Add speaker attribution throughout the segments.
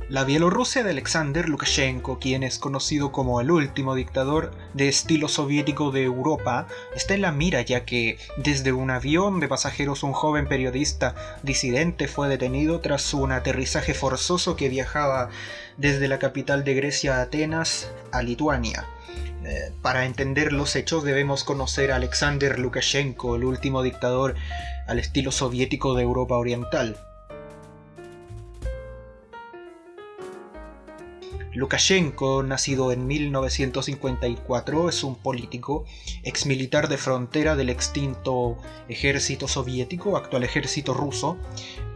Speaker 1: La Bielorrusia de Alexander Lukashenko, quien es conocido como el último dictador de estilo soviético de Europa, está en la mira, ya que desde un avión de pasajeros un joven periodista disidente fue detenido tras un aterrizaje forzoso que viajaba desde la capital de Grecia, Atenas, a Lituania. Para entender los hechos debemos conocer a Alexander Lukashenko, el último dictador al estilo soviético de Europa Oriental. Lukashenko, nacido en 1954, es un político, exmilitar de frontera del extinto ejército soviético, actual ejército ruso,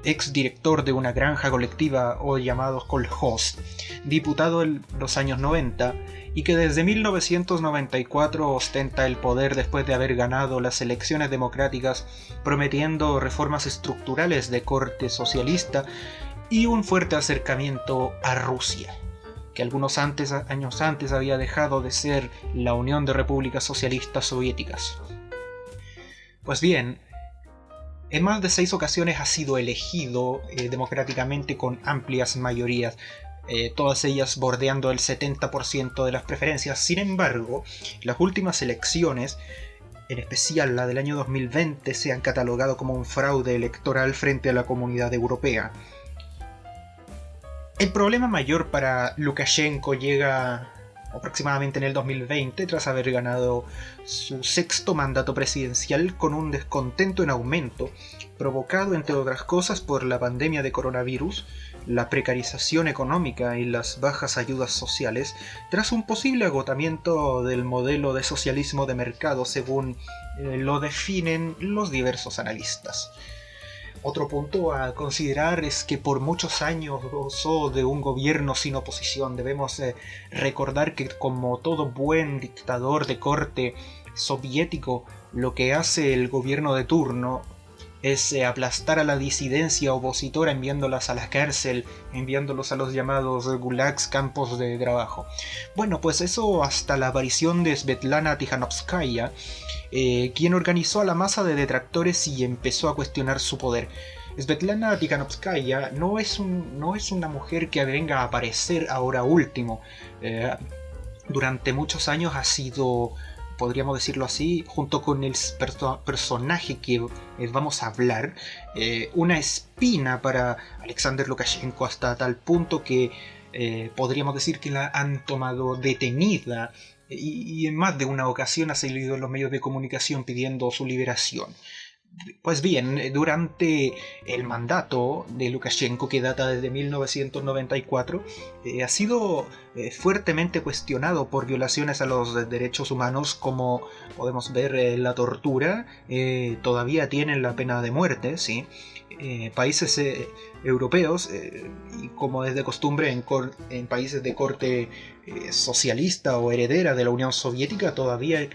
Speaker 1: exdirector de una granja colectiva o llamados kolhoz, diputado en los años 90 y que desde 1994 ostenta el poder después de haber ganado las elecciones democráticas, prometiendo reformas estructurales de corte socialista y un fuerte acercamiento a Rusia, que algunos años antes había dejado de ser la Unión de Repúblicas Socialistas Soviéticas. Pues bien, en más de 6 ocasiones ha sido elegido democráticamente con amplias mayorías, todas ellas bordeando el 70% de las preferencias. Sin embargo, las últimas elecciones, en especial la del año 2020, se han catalogado como un fraude electoral frente a la comunidad europea. El problema mayor para Lukashenko llega aproximadamente en el 2020, tras haber ganado su 6º mandato presidencial, con un descontento en aumento, provocado entre otras cosas por la pandemia de coronavirus, la precarización económica y las bajas ayudas sociales, tras un posible agotamiento del modelo de socialismo de mercado según lo definen los diversos analistas. Otro punto a considerar es que por muchos años gozó de un gobierno sin oposición. Debemos recordar que, como todo buen dictador de corte soviético, lo que hace el gobierno de turno es aplastar a la disidencia opositora, enviándolas a la cárcel, enviándolos a los llamados gulags, campos de trabajo. Bueno, pues eso hasta la aparición de Svetlana Tikhanovskaya, quien organizó a la masa de detractores y empezó a cuestionar su poder. Svetlana Tikhanovskaya no es una mujer que venga a aparecer ahora último. Durante muchos años ha sido, podríamos decirlo así, junto con el personaje que vamos a hablar, una espina para Alexander Lukashenko, hasta tal punto que podríamos decir que la han tomado detenida y en más de una ocasión ha salido en los medios de comunicación pidiendo su liberación. Pues bien, durante el mandato de Lukashenko, que data desde 1994, ha sido fuertemente cuestionado por violaciones a los derechos humanos, como podemos ver la tortura. Todavía tienen la pena de muerte, ¿sí? Países europeos, y como es de costumbre en países de corte socialista o heredera de la Unión Soviética, todavía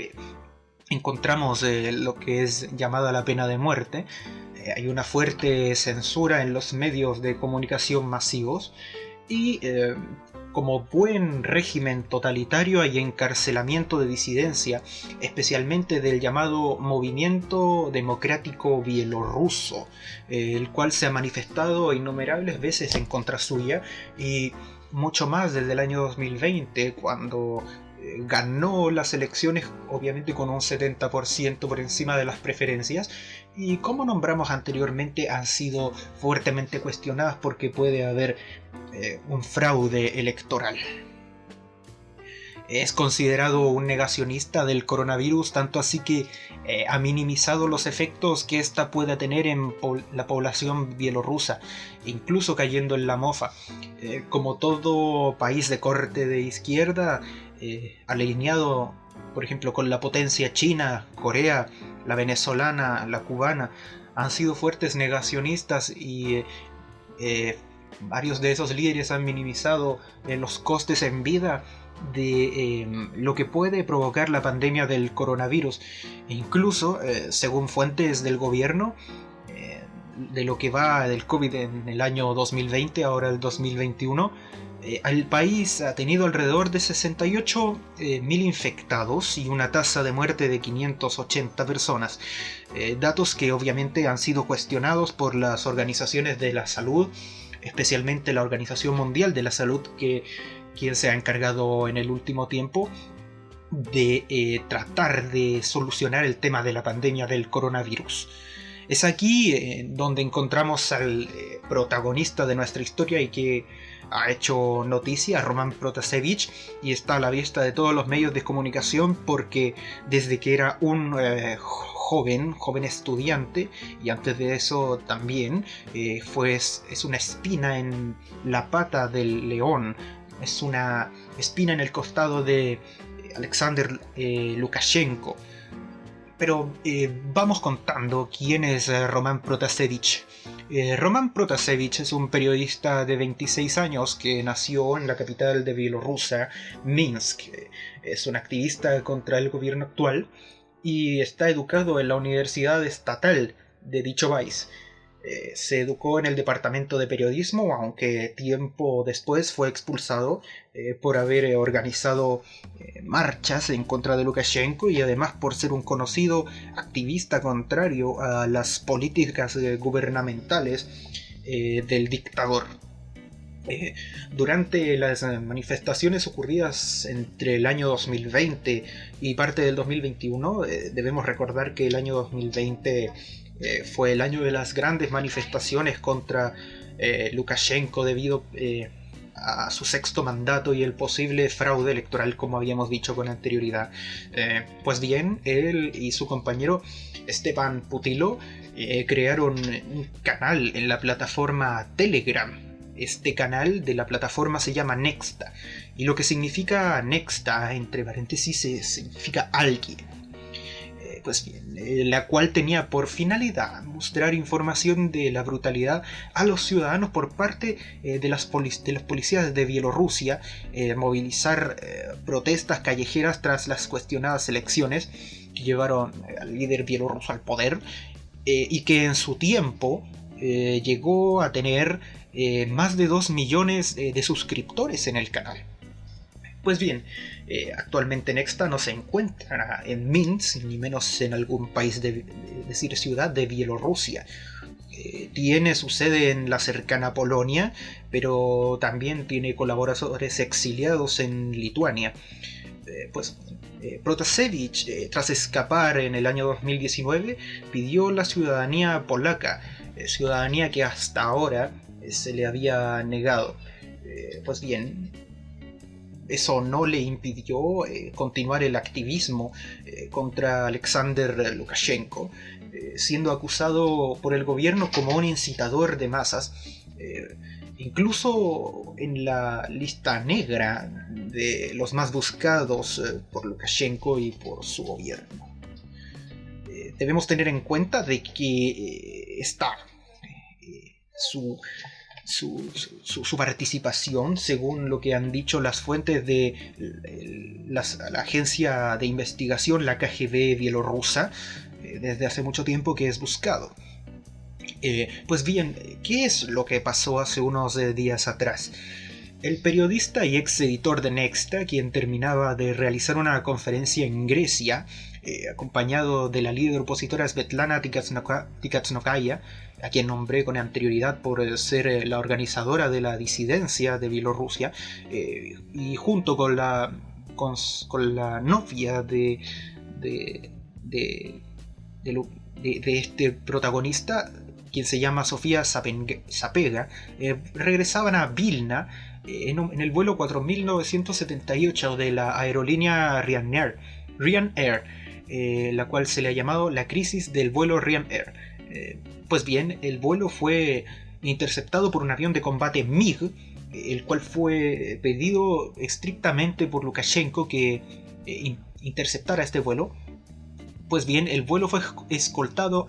Speaker 1: encontramos lo que es llamada la pena de muerte. Hay una fuerte censura en los medios de comunicación masivos y como buen régimen totalitario hay encarcelamiento de disidencia, especialmente del llamado Movimiento Democrático Bielorruso, el cual se ha manifestado innumerables veces en contra suya, y mucho más desde el año 2020, cuando ganó las elecciones, obviamente con un 70% por encima de las preferencias, y como nombramos anteriormente han sido fuertemente cuestionadas porque puede haber un fraude electoral. Es considerado un negacionista del coronavirus, tanto así que ha minimizado los efectos que ésta pueda tener en la población bielorrusa, incluso cayendo en la mofa. Como todo país de corte de izquierda, alineado, por ejemplo, con la potencia china, Corea, la venezolana, la cubana, han sido fuertes negacionistas y Varios de esos líderes han minimizado los costes en vida de lo que puede provocar la pandemia del coronavirus. E incluso, según fuentes del gobierno, de lo que va del COVID en el año 2020, ahora el 2021, el país ha tenido alrededor de 68.000 infectados y una tasa de muerte de 580 personas. Datos que obviamente han sido cuestionados por las organizaciones de la salud, especialmente la Organización Mundial de la Salud, quien se ha encargado en el último tiempo de tratar de solucionar el tema de la pandemia del coronavirus. Es aquí donde encontramos al protagonista de nuestra historia y que ha hecho noticia, Roman Protasevich, y está a la vista de todos los medios de comunicación porque desde que era un joven estudiante, y antes de eso también, es una espina en la pata del león, es una espina en el costado de Alexander Lukashenko. Pero vamos contando quién es Roman Protasevich. Roman Protasevich es un periodista de 26 años que nació en la capital de Bielorrusia, Minsk. Es un activista contra el gobierno actual y está educado en la Universidad Estatal de dicho país. Se educó en el departamento de periodismo, aunque tiempo después fue expulsado por haber organizado marchas en contra de Lukashenko y además por ser un conocido activista contrario a las políticas gubernamentales del dictador. Durante las manifestaciones ocurridas entre el año 2020 y parte del 2021, debemos recordar que el año 2020 fue el año de las grandes manifestaciones contra Lukashenko debido a su sexto mandato y el posible fraude electoral, como habíamos dicho con anterioridad. Pues bien, él y su compañero Stepan Putilo crearon un canal en la plataforma Telegram. Este canal de la plataforma se llama Nexta, y lo que significa Nexta, entre paréntesis, significa alguien. Pues bien, la cual tenía por finalidad mostrar información de la brutalidad a los ciudadanos por parte de las policías de Bielorrusia, movilizar protestas callejeras tras las cuestionadas elecciones que llevaron al líder bielorruso al poder, y que en su tiempo llegó a tener más de 2 millones de suscriptores en el canal. Pues bien, actualmente Nexta no se encuentra en Minsk, ni menos en algún país, decir ciudad de Bielorrusia. Tiene su sede en la cercana Polonia, pero también tiene colaboradores exiliados en Lituania. Protasevich, tras escapar en el año 2019, pidió la ciudadanía polaca, ciudadanía que hasta ahora se le había negado. Pues bien, eso no le impidió continuar el activismo contra Alexander Lukashenko, siendo acusado por el gobierno como un incitador de masas, incluso en la lista negra de los más buscados por Lukashenko y por su gobierno. Debemos tener en cuenta de que su participación, según lo que han dicho las fuentes de la agencia de investigación, la KGB bielorrusa, desde hace mucho tiempo que es buscado. Pues bien, ¿qué es lo que pasó hace unos días atrás? El periodista y ex editor de Nexta, quien terminaba de realizar una conferencia en Grecia, acompañado de la líder opositora Svetlana Tikhanovskaya, a quien nombré con anterioridad por ser la organizadora de la disidencia de Bielorrusia, y junto con la novia de este protagonista, quien se llama Sofía Sapega, regresaban a Vilna en el vuelo 4978 de la aerolínea Ryanair, la cual se le ha llamado la crisis del vuelo Ryanair. Pues bien, el vuelo fue interceptado por un avión de combate MiG, el cual fue pedido estrictamente por Lukashenko que interceptara este vuelo. Pues bien, el vuelo fue escoltado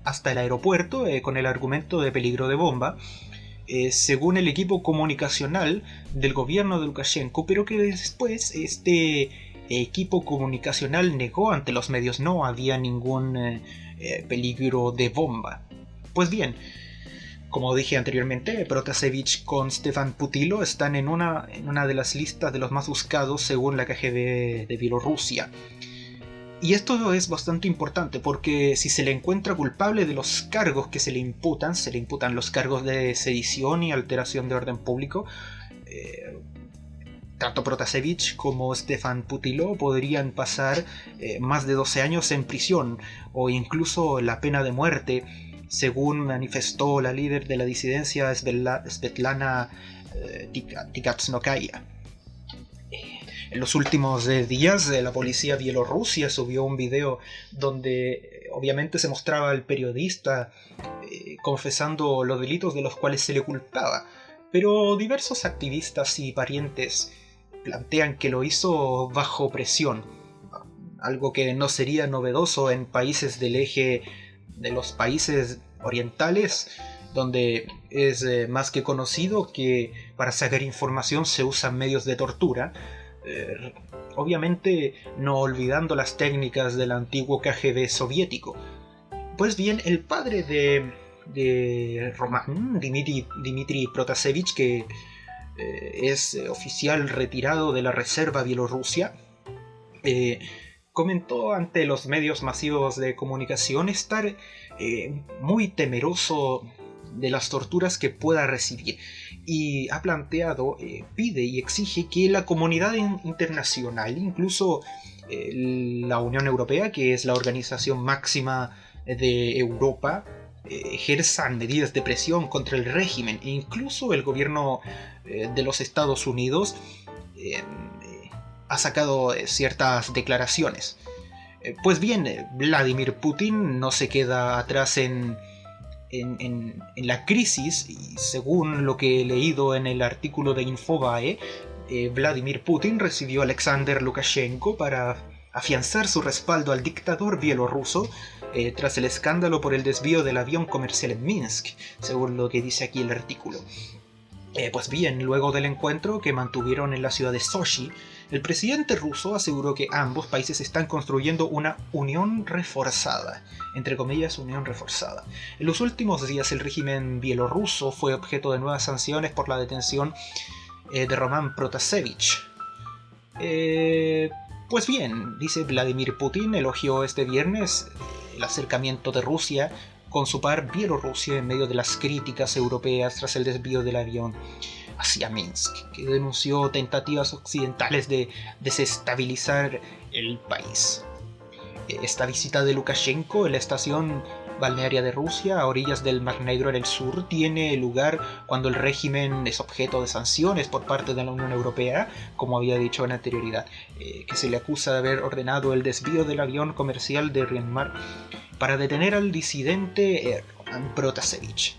Speaker 1: hasta el aeropuerto con el argumento de peligro de bomba. según el equipo comunicacional del gobierno de Lukashenko, pero que después este equipo comunicacional negó ante los medios. No había ningún peligro de bomba. Pues bien, como dije anteriormente, Protasevich con Stefan Putilo están en una de las listas de los más buscados según la KGB de Bielorrusia. Y esto es bastante importante porque si se le encuentra culpable de los cargos que se le imputan los cargos de sedición y alteración de orden público, tanto Protasevich como Stefan Putilo podrían pasar más de 12 años en prisión o incluso la pena de muerte, según manifestó la líder de la disidencia Svetlana Tikhanovskaya. En los últimos días la policía bielorrusia subió un video donde obviamente se mostraba al periodista confesando los delitos de los cuales se le culpaba, pero diversos activistas y parientes plantean que lo hizo bajo presión, algo que no sería novedoso en países del eje de los países orientales, donde es más que conocido que para sacar información se usan medios de tortura, obviamente no olvidando las técnicas del antiguo KGB soviético. Pues bien, el padre de Roman, Dmitry Protasevich, que es oficial retirado de la Reserva Bielorrusia, comentó ante los medios masivos de comunicación estar muy temeroso de las torturas que pueda recibir, y ha planteado, pide y exige que la comunidad internacional, incluso la Unión Europea, que es la organización máxima de Europa, ejerzan medidas de presión contra el régimen, e incluso el gobierno de los Estados Unidos ha sacado ciertas declaraciones. Pues bien, Vladimir Putin no se queda atrás en la crisis, y según lo que he leído en el artículo de Infobae, Vladimir Putin recibió a Alexander Lukashenko para afianzar su respaldo al dictador bielorruso tras el escándalo por el desvío del avión comercial en Minsk, según lo que dice aquí el artículo. Pues bien, luego del encuentro que mantuvieron en la ciudad de Sochi, el presidente ruso aseguró que ambos países están construyendo una unión reforzada, entre comillas, unión reforzada. En los últimos días el régimen bielorruso fue objeto de nuevas sanciones por la detención de Roman Protasevich. Pues bien, dice Vladimir Putin, elogió este viernes el acercamiento de Rusia con su par Bielorrusia en medio de las críticas europeas tras el desvío del avión hacia Minsk, que denunció tentativas occidentales de desestabilizar el país. Esta visita de Lukashenko en la estación balnearia de Rusia, a orillas del Mar Negro en el sur, tiene lugar cuando el régimen es objeto de sanciones por parte de la Unión Europea, como había dicho en anterioridad, que se le acusa de haber ordenado el desvío del avión comercial de Ryan-Mar para detener al disidente Roman Protasevich.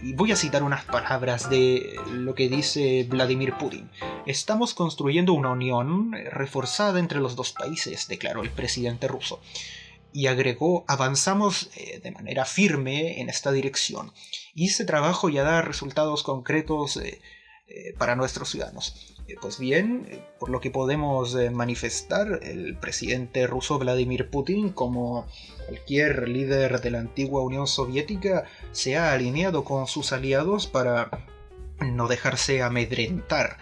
Speaker 1: Y voy a citar unas palabras de lo que dice Vladimir Putin. Estamos construyendo una unión reforzada entre los dos países, declaró el presidente ruso. Y agregó, avanzamos de manera firme en esta dirección. Y ese trabajo ya da resultados concretos para nuestros ciudadanos. Pues bien, por lo que podemos manifestar, el presidente ruso Vladimir Putin, como cualquier líder de la antigua Unión Soviética, se ha alineado con sus aliados para no dejarse amedrentar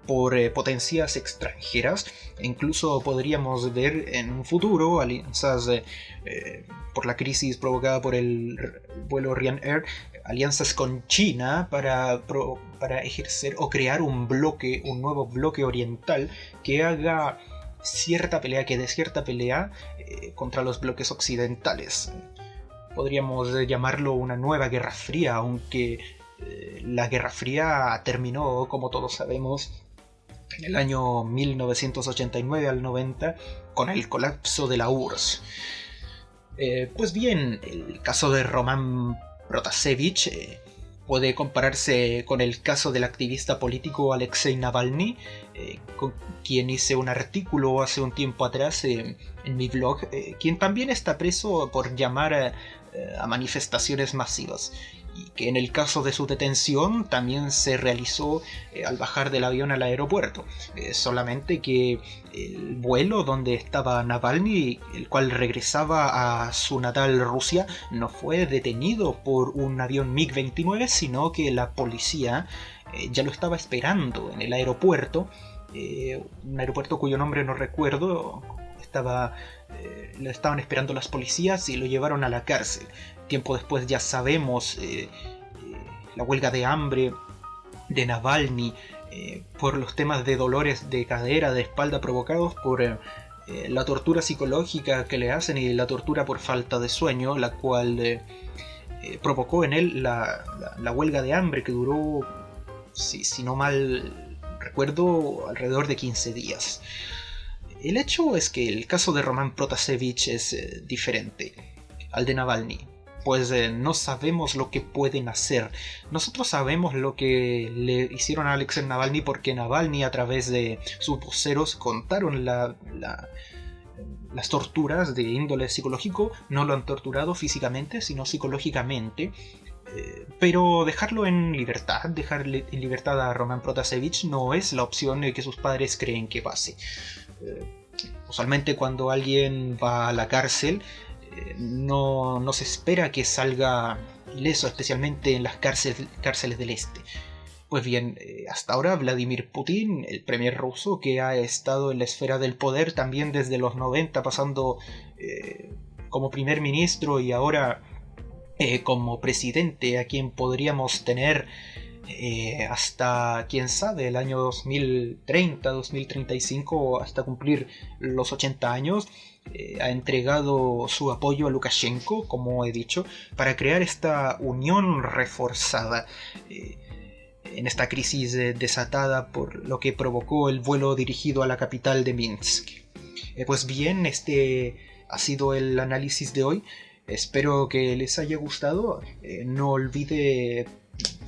Speaker 1: por potencias extranjeras. Incluso podríamos ver en un futuro alianzas por la crisis provocada por el vuelo Ryanair, alianzas con China para ejercer o crear un nuevo bloque oriental que haga cierta pelea, que dé cierta pelea contra los bloques occidentales. Podríamos llamarlo una nueva Guerra Fría, aunque la Guerra Fría terminó, como todos sabemos, en el año 1989 al 90 con el colapso de la URSS. Pues bien, el caso de Roman Protasevich puede compararse con el caso del activista político Alexei Navalny, con quien hice un artículo hace un tiempo atrás en mi blog, quien también está preso por llamar a manifestaciones masivas, y que en el caso de su detención también se realizó al bajar del avión al aeropuerto. Solamente que el vuelo donde estaba Navalny, el cual regresaba a su natal Rusia, no fue detenido por un avión MiG-29, sino que la policía ya lo estaba esperando en el aeropuerto, un aeropuerto cuyo nombre no recuerdo. Lo estaban esperando las policías y lo llevaron a la cárcel. Tiempo después ya sabemos la huelga de hambre de Navalny por los temas de dolores de cadera, de espalda provocados por la tortura psicológica que le hacen y la tortura por falta de sueño, la cual provocó en él la huelga de hambre que duró, si no mal recuerdo, alrededor de 15 días. El hecho es que el caso de Roman Protasevich es diferente al de Navalny, pues no sabemos lo que pueden hacer. Nosotros sabemos lo que le hicieron a Alexei Navalny porque Navalny, a través de sus voceros, contaron las torturas de índole psicológico. No lo han torturado físicamente, sino psicológicamente. Pero dejarlo en libertad, dejarle en libertad a Roman Protasevich no es la opción que sus padres creen que pase. Usualmente cuando alguien va a la cárcel no se espera que salga ileso, especialmente en las cárceles del este. Pues bien, hasta ahora Vladimir Putin, el premier ruso, que ha estado en la esfera del poder también desde los 90, pasando como primer ministro y ahora como presidente, a quien podríamos tener hasta, quién sabe, el año 2030, 2035, hasta cumplir los 80 años, ha entregado su apoyo a Lukashenko, como he dicho, para crear esta unión reforzada en esta crisis desatada por lo que provocó el vuelo dirigido a la capital de Minsk. Pues bien, este ha sido el análisis de hoy. Espero que les haya gustado. No olvide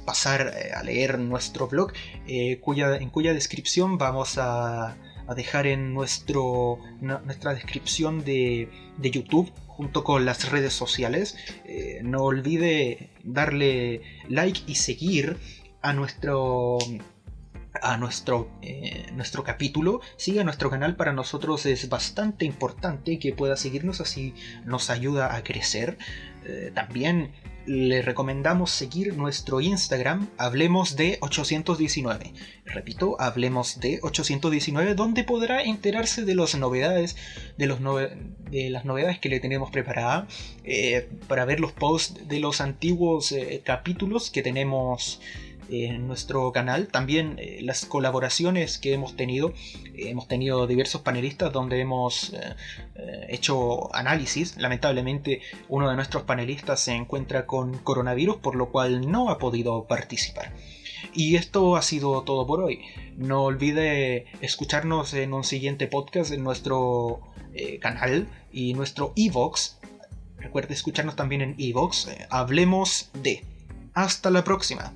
Speaker 1: pasar a leer nuestro blog, en cuya descripción vamos a dejar en nuestra descripción de YouTube, junto con las redes sociales. No olvide darle like y seguir a nuestro capítulo. Siga nuestro canal, para nosotros es bastante importante que pueda seguirnos, así nos ayuda a crecer. También le recomendamos seguir nuestro Instagram, Hablemos de 819. Repito, Hablemos de 819, donde podrá enterarse de las novedades, de las novedades que le tenemos preparadas, para ver los posts de los antiguos capítulos que tenemos en nuestro canal. También las colaboraciones que hemos tenido diversos panelistas donde hemos hecho análisis. Lamentablemente uno de nuestros panelistas se encuentra con coronavirus, por lo cual no ha podido participar. Y esto ha sido todo por hoy. No olvide escucharnos en un siguiente podcast en nuestro canal y nuestro iVoox. Recuerde escucharnos también en iVoox. Hablemos de. Hasta la próxima.